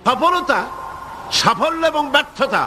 সফলতা, সাফল্য এবং ব্যর্থতা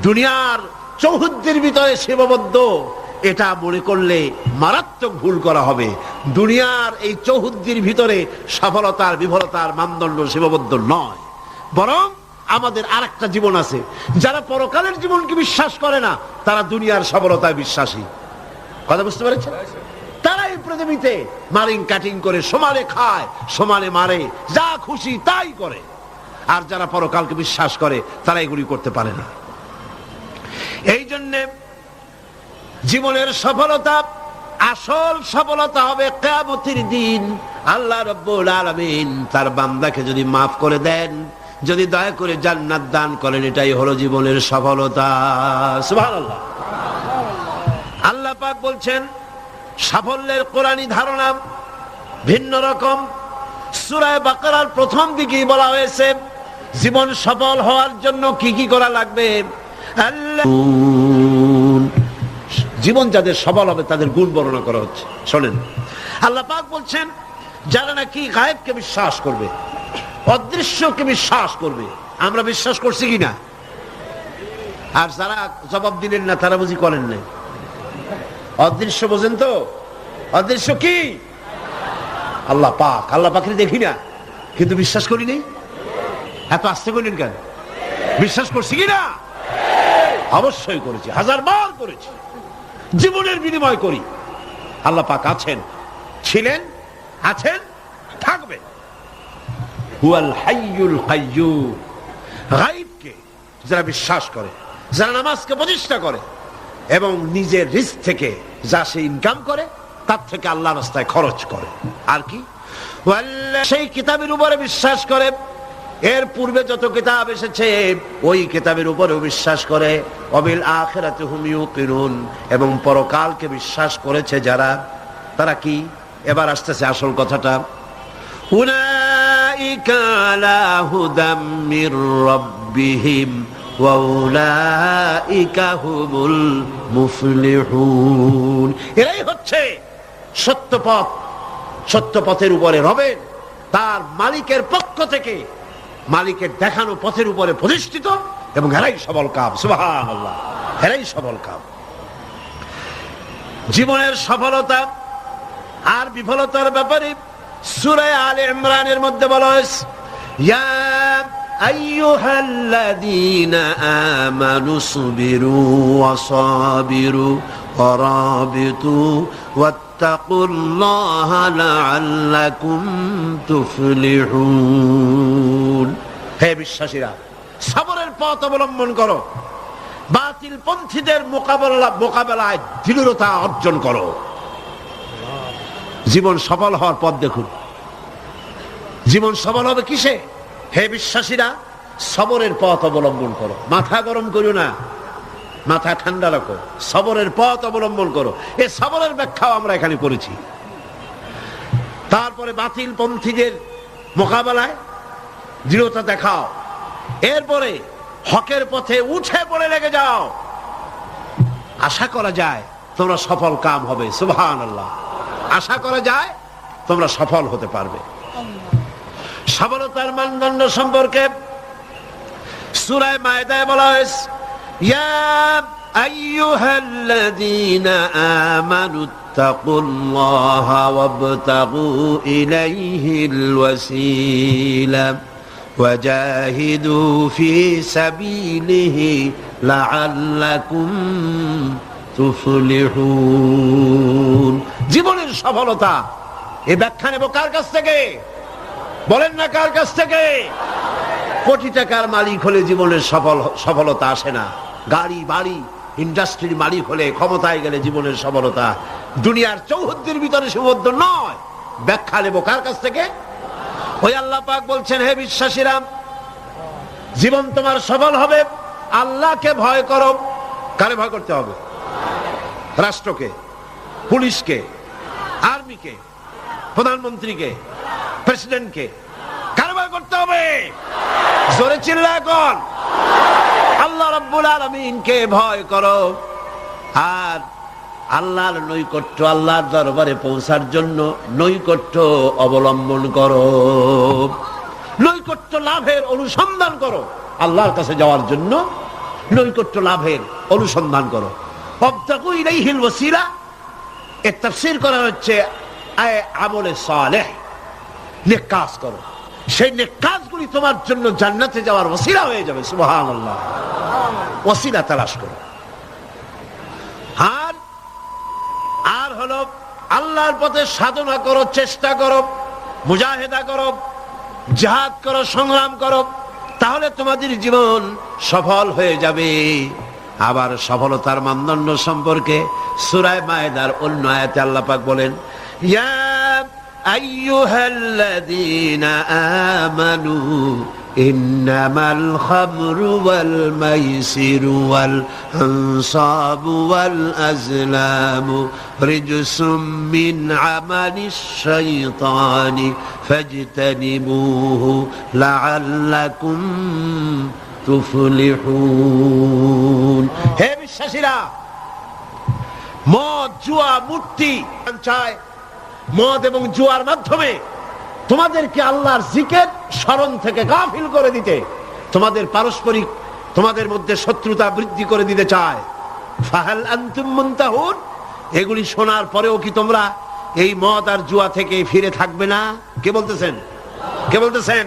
দুনিয়ার চৌহদ্দির ভিতরে সীমাবদ্ধ, এটা মনে করলে মারাত্মক ভুল করা হবে। দুনিয়ার এই চৌহদ্দির ভিতরে সফলতার বিফলতার মানদণ্ড সীমাবদ্ধ নয়, বরং আমাদের আরেকটা জীবন আছে। যারা পরকালের জীবনকে বিশ্বাস করে না, তারা দুনিয়ার সফলতায় বিশ্বাসী। কথা বুঝতে পেরেছেন? তারা এই পৃথিবীতে মারিং কাটিং করে সমানে খায়, সমানে মারে, যা খুশি তাই করে। আর যারা পরকালকে বিশ্বাস করে, তারা এগুলি করতে পারে না। এই জন্যে জীবনের সফলতা, আসল সফলতা হবে কিয়ামতের দিন। আল্লাহ রাব্বুল আলামিন তার বান্দাকে যদি মাফ করে দেন, যদি দয়া করে জান্নাত দান করেন, এটাই হলো জীবনের সফলতা। সুবহানাল্লাহ। আল্লাহ পাক বলছেন সাফল্যের কোরআনী ধারণা ভিন্ন রকম। সূরা বাকারার প্রথম দিকেই বলা হয়েছে জীবন সফল হওয়ার জন্য কি কি করা লাগবে। জীবন যাদের সফল হবে তাদের গুণ বর্ণনা করা হচ্ছে। শোনেন, আল্লাহ পাক বলছেন যারা নাকি গায়েবকে বিশ্বাস করবে, অদৃশ্যকে বিশ্বাস করবে। আমরা বিশ্বাস করছি কিনা? আর যারা জবাব দিলেন না, তারা বুঝি করেন নাই। অদৃশ্য বোঝেন তো? অদৃশ্য কি? আল্লাহ পাক। আল্লাহ পাকের দেখি না, কিন্তু বিশ্বাস করি নেই। এত আস্তে করলেন কেন? বিশ্বাস করছি কিনা? অবশ্যই করেছি, 1000 বার করেছি, জীবনের বিনিময় করি। আল্লাহ পাক আছেন, ছিলেন, আছেন, থাকবেন। হুয়াল হাইয়ুল কাইয়্যুম। গায়বকে যারা বিশ্বাস করে, যারা নামাজকে প্রতিষ্ঠা করে এবং নিজের রিস্ক থেকে যা সে ইনকাম করে, তার থেকে আল্লাহর রাস্তায় খরচ করে। আর কি? সেই কিতাবের উপরে বিশ্বাস করে, এর পূর্বে যত কিতাব এসেছে ওই কিতাবের উপরেও বিশ্বাস করে। ওয়াবিল আখিরাতি হুম ইউকিনুন। এবং পরকালকে বিশ্বাস করেছে যারা, তারা কি? এবার আসতেছে আসল কথাটা। উলাইকা আলা হুদাম মির রাব্বিহিম ওয়া উলাইকা হুমুল মুফলিহুন। এরাই হচ্ছে সত্য পথ, সত্য পথের উপরে রবেন, তার মালিকের পক্ষ থেকে মালিকের দেখানো পথের উপরে প্রতিষ্ঠিত, এবং এরাই সফল কাম। সুবহানাল্লাহ। এরাই সফল কাম। জীবনের সফলতা আর বিফলতার ব্যাপারে সূরা আলে ইমরানের মধ্যে বলা হয়েছে, ইয়া আইয়ুহাল্লাযীনা আমানু সবিরু ওয়া সাবিরু ওয়া রাবিতু ওয়াত্তাকুল্লাহা লাআল্লাকুম তুফলিহুন। হে বিশ্বাসীরা, সবরের পথ অবলম্বন করো, বাতিল পন্থীদের মোকাবেলায় দৃঢ়তা অর্জন করো। জীবন সফল হওয়ার পথ দেখুন। জীবন সফল হবে কিসে? হে বিশ্বাসীরা, সবরের পথ অবলম্বন করো। মাথা গরম করো না, মাথা ঠান্ডা রাখো, সবরের পথ অবলম্বন করো। এই সবরের ব্যাখ্যাও আমরা এখানে করেছি। তারপরে বাতিল পন্থীদের মোকাবেলায় দৃঢ়তা দেখাও, এরপরে হকের পথে উঠে পড়ে লেগে যাও। আশা করা যায় তোমরা সফল কাম হবে। সুবহানাল্লাহ। আশা করা যায় তোমরা সফল হতে পারবে। সফলতার মানদণ্ড সম্পর্কে সূরা মায়েদায় বলা হয়েছে, ইয়া আইয়ুহাল্লাযীনা আমানুত্তাকুল্লাহা ওয়াবতাগু ইলাইহিল ওয়াসিলা ওয়াজাহিদু ফি সাবিলিহি লাআল্লাকুম তুফলিহুন। জীবনের সফলতা এ ব্যাখ্যা নেব কার কাছ থেকে? বলেন না কার কাছ থেকে? কোটি টাকার মালিক হলে জীবনের সফলতা আসে না। গাড়ি বাড়ি ইন্ডাস্ট্রির মালিক হলে, ক্ষমতায় গেলে জীবনের সফলতা দুনিয়ার চৌহদ্দির ভিতরে সীমাবদ্ধ নয়। ব্যাখ্যা নেব কার কাছ থেকে? ওই আল্লাহ পাক বলছেন, হে বিশ্বাসীরা, জীবন তোমার সফল হবে আল্লাহকে ভয় করো। কারে ভয় করতে হবে? রাষ্ট্রকে, পুলিশকে, আর্মিকে, প্রধানমন্ত্রীকে, প্রেসিডেন্টকে। কারে ভয় করতে হবে? জোরে চিল্লা এখন। আল্লাহ রাব্বুল আলামিনকে ভয় করো। আর আল্লাহর নৈকট্য, আল্লাহর দরবারে পৌঁছার জন্য নৈকট্য অবলম্বন করো। নৈকট্য লাভের অনুসন্ধান করো, আল্লাহর কাছে যাওয়ার জন্য নৈকট্য লাভের অনুসন্ধান করো। ওয়াবতাগু ইলাইহিল ওয়াসিলা, এর তাফসীর করা হচ্ছে আমলে সালেহ, নেক কাজ করো, সেই নেক কাজগুলি তোমার জন্য জান্নাতে যাওয়ার ওসিলা হয়ে যাবে। সুবহানাল্লাহ, ওসিলা তালাশ করো। আর হলো আল্লাহর পথে সাধনা করো, চেষ্টা করো, মুজাহিদা করো, জিহাদ করো, সংগ্রাম করো, তাহলে তোমাদের জীবন সফল হয়ে যাবে। আবার সফলতার মানদণ্ড সম্পর্কে সূরা মায়েদার অন্য আয়াতে আল্লাহ পাক বলেন, ইয়া আইয়ুহাল্লাযীনা আমানু ইন্নামাল খামরু ওয়াল মাইসিরু ওয়াল আনসাবু ওয়াল আজলামু রিজসুম মিন আমালিশ শাইতানি ফাজতানিবুহু লাআল্লাকুম তুফলিহুন। হে বিশ্বাসীরা, মদ, জুয়া, মূর্তি চায়, মদ এবং জুয়ার মাধ্যমে তোমাদেরকে আল্লাহর জিকির স্মরণ থেকে গাফিল করে দিতে, তোমাদের পারস্পরিক, তোমাদের মধ্যে শত্রুতা বৃদ্ধি করে দিতে চায়। ফাহাল আনতুম মুনতাহুন, এগুলি শোনার পরেও কি তোমরা এই মদ আর জুয়া থেকে ফিরে থাকবে না? কে বলতেছেন? কে বলতেছেন?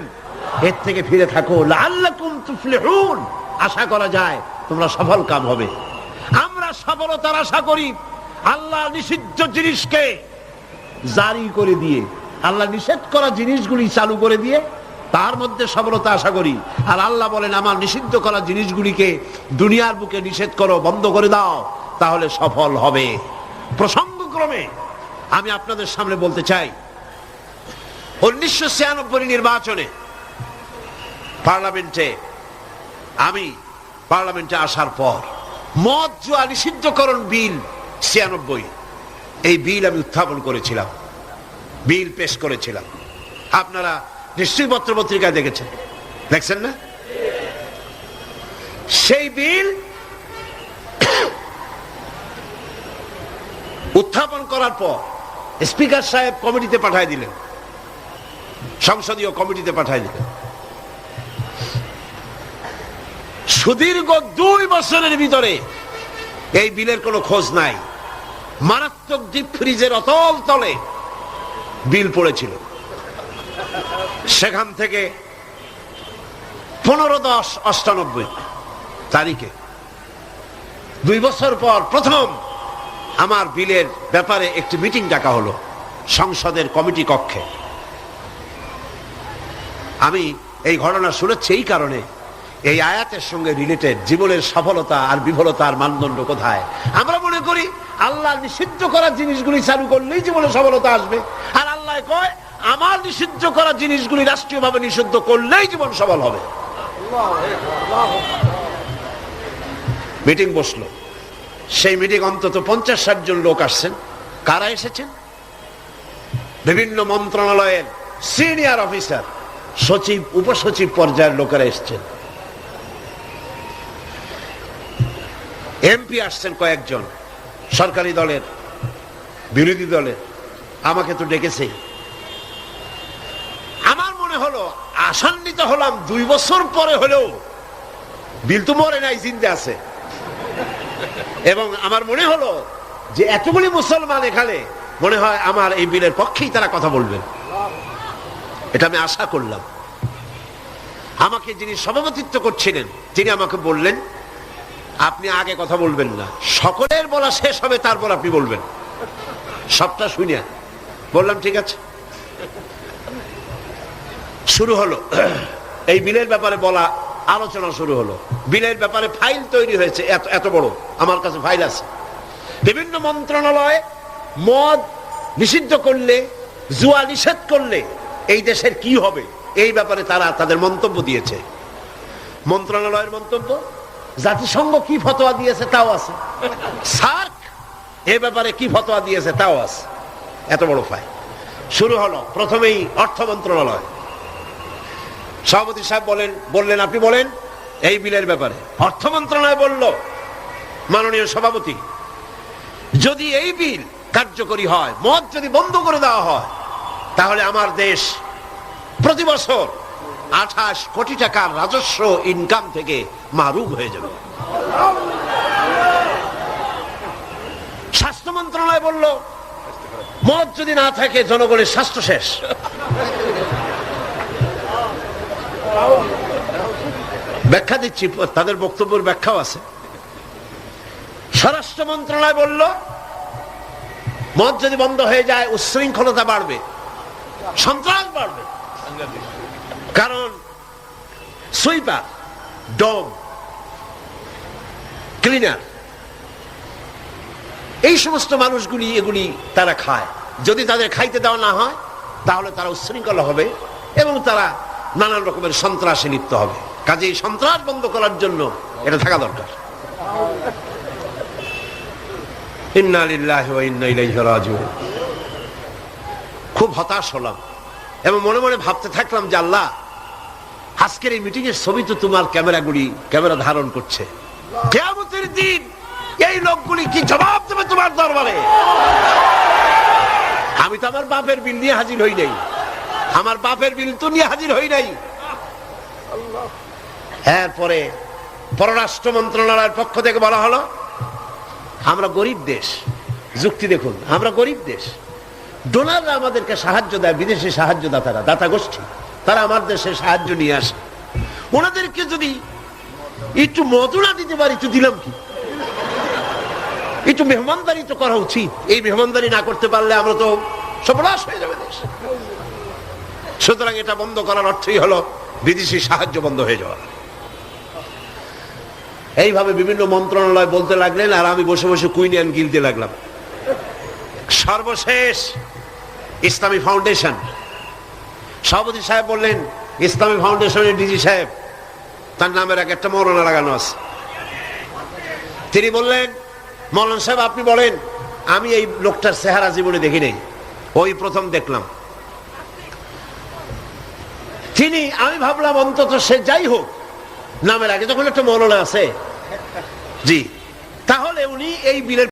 এর থেকে ফিরে থাকো, লাআল্লাকুম তুফলিহুন, আশা করা যায় তোমরা সফল কাম হবে। আমরা সফলতার আশা করি আল্লাহ নিষিদ্ধ জিনিসকে জারি করে দিয়ে, আল্লাহ নিষেধ করা জিনিসগুলি চালু করে দিয়ে তার মধ্যে সফলতা আশা করি। আর আল্লাহ বলেন, আমার নিষিদ্ধ করা জিনিসগুলিকে দুনিয়ার বুকে নিষেধ করো, বন্ধ করে দাও, তাহলে সফল হবে। প্রসঙ্গক্রমে আমি আপনাদের সামনে বলতে চাই, 1996 নির্বাচনে আমি পার্লামেন্টে আসার পর মদ জুয়া নিষিদ্ধকরণ বিল 96, এই বিল আমি উত্থাপন করেছিলাম, বিল পেশ করেছিলাম। আপনারা নিশ্চয়ই পত্র পত্রিকায় দেখেছেন, দেখছেন না? সেই বিল উত্থাপন করার পর স্পিকার সাহেব কমিটিতে পাঠিয়ে দিলেন, সংসদীয় কমিটিতে পাঠিয়ে দিলেন। সুদীর্ঘ 2 বছরের ভিতরে এই বিলের কোনো খোঁজ নাই। মারাত্মক ডিপ ফ্রিজের অতল তলে বিল পড়েছিল। সেখান থেকে 15/10/98 তারিখে 2 বছর পর প্রথম আমার বিলের ব্যাপারে একটি মিটিং ডাকা হলো সংসদের কমিটি কক্ষে। আমি এই ঘটনা শুনেছি এই কারণে, এই আয়াতের সঙ্গে রিলেটেড জীবনের সফলতা আর বিফলতার মানদণ্ড কোথায়। আমরা মনে করি আল্লাহ নিষিদ্ধ করা জিনিসগুলি চালু করলেই জীবনে সফলতা আসবে, আর আল্লাহ কয় আমার নিষিদ্ধ করা জিনিসগুলি রাষ্ট্রীয়ভাবে নিষিদ্ধ করলেই জীবন সফল হবে। মিটিং বসলো, সেই মিটিং অন্তত 50-60 জন লোক আসছেন। কারা এসেছেন? বিভিন্ন মন্ত্রণালয়ের সিনিয়র অফিসার, সচিব, উপসচিব পর্যায়ের লোকেরা এসছেন। এমপি আসছেন কয়েকজন, সরকারি দলের, বিরোধী দলের। আমাকে তো ডেকেছে। আমার মনে হলো, আশান্বিত হলাম, 2 বছর পরে হলেও বিল তো মরে নাই, জিন্দে আছে। এবং আমার মনে হলো যে এতগুলি মুসলমান এখানে, মনে হয় আমার এই বিলের পক্ষেই তারা কথা বলবেন, এটা আমি আশা করলাম। আমাকে যিনি সভাপতিত্ব করছিলেন তিনি আমাকে বললেন, আপনি আগে কথা বলবেন না, সকলের বলা শেষ হবে তারপর আপনি বলবেন। সবটা শুনিয়া বললাম ঠিক আছে। শুরু হলো এই বিলের ব্যাপারে বলা, আলোচনা শুরু হলো। বিলের ব্যাপারে ফাইল তৈরি হয়েছে, এত বড় আমার কাছে ফাইল আছে। বিভিন্ন মন্ত্রণালয় মদ নিষিদ্ধ করলে, জুয়া নিষেধ করলে এই দেশের কি হবে, এই ব্যাপারে তারা তাদের মন্তব্য দিয়েছে। মন্ত্রণালয়ের মন্তব্য, জাতিসংঘ কি ফতোয়া দিয়েছে তাও আছে, সার্ক এই ব্যাপারে কি ফতোয়া দিয়েছে তাও আছে। এত বড় ফাইল শুরু হলো। প্রথমেই অর্থ মন্ত্রণালয়, সভাপতি সাহেব বললেন আপনি বলেন এই বিলের ব্যাপারে। অর্থ মন্ত্রণালয় বলল, মাননীয় সভাপতি, যদি এই বিল কার্যকরী হয়, মদ যদি বন্ধ করে দেওয়া হয়, তাহলে আমার দেশ প্রতি বছর 28 কোটি টাকার রাজস্ব ইনকাম থেকে মাহরুম হয়ে যাবে। স্বাস্থ্য মন্ত্রণালয় বলল মদ যদি না থাকে জনগণের স্বাস্থ্য শেষ। ব্যাখ্যা দিচ্ছি, তাদের বক্তব্যের ব্যাখ্যাও আছে। স্বরাষ্ট্র মন্ত্রণালয় বলল মদ যদি বন্ধ হয়ে যায় উচ্ছৃঙ্খলতা বাড়বে, সন্ত্রাস বাড়বে। কারণ সুইপার, ডগ, ক্লিনার, এই সমস্ত মানুষগুলি এগুলি তারা খায়। যদি তাদের খাইতে দেওয়া না হয় তাহলে তারা উচ্ছৃঙ্খল হবে এবং তারা নানান রকমের সন্ত্রাসে লিপ্ত হবে। কাজেই সন্ত্রাস বন্ধ করার জন্য এটা থাকা দরকার। ইন্না লিল্লাহি ওয়া ইন্না ইলাইহি রাজিউন। খুব হতাশ হলাম এবং মনে মনে ভাবতে থাকলাম যে আল্লাহ, আজকের এই মিটিং এর ছবি তো তোমার ক্যামেরা ধারণ করছে। কিয়ামতের দিন এই লোকগুলি কি জবাব দেবে তোমার দরবারে? আমি তো আমার বাপের বিল নিয়ে হাজির হই নাই, আমার বাপের বিল তো নিয়ে হাজির হই নাই। এরপরে পররাষ্ট্র মন্ত্রণালয়ের পক্ষ থেকে বলা হলো আমরা গরিব দেশ। যুক্তি দেখুন, আমরা গরিব দেশ, ডোনাররা আমাদেরকে সাহায্য দেয়, বিদেশি সাহায্যদাতারা, দাতা গোষ্ঠী, তারা আমার দেশে সাহায্য নিয়ে আসে। ওনাদেরকে যদি একটু মদুনা দিতে পারি তো দিলাম কি, একটু মেহমানদারি তো করা উচিত। এই মেহমানদারি না করতে পারলে আমরা তো সর্বনাশ হয়ে যাবে দেশ। সুতরাং এটা বন্ধ করার অর্থই হলো বিদেশি সাহায্য বন্ধ হয়ে যাওয়া। এইভাবে বিভিন্ন মন্ত্রণালয় বলতে লাগলেন আর আমি বসে বসে কুইনিয়ান গিলতে লাগলাম। সর্বশেষ ইসলামী ফাউন্ডেশন সভাপতি সাহেব বললেন, ইসলামী ফাউন্ডেশনের ডিজি সাহেব, তার নামের একটা মৌলানা লাগানো আছে। তিনি বললেন, মৌলানা সাহেব আপনি বলেন। আমি এই লোকটার চেহারা জীবনে দেখি নাই, ওই প্রথম দেখলাম। আমি ভাবলাম অন্তত সে যাই হোক, নামের আগে যখন একটা মৌলানা আছে, জি, তাহলে উনি এই বিলের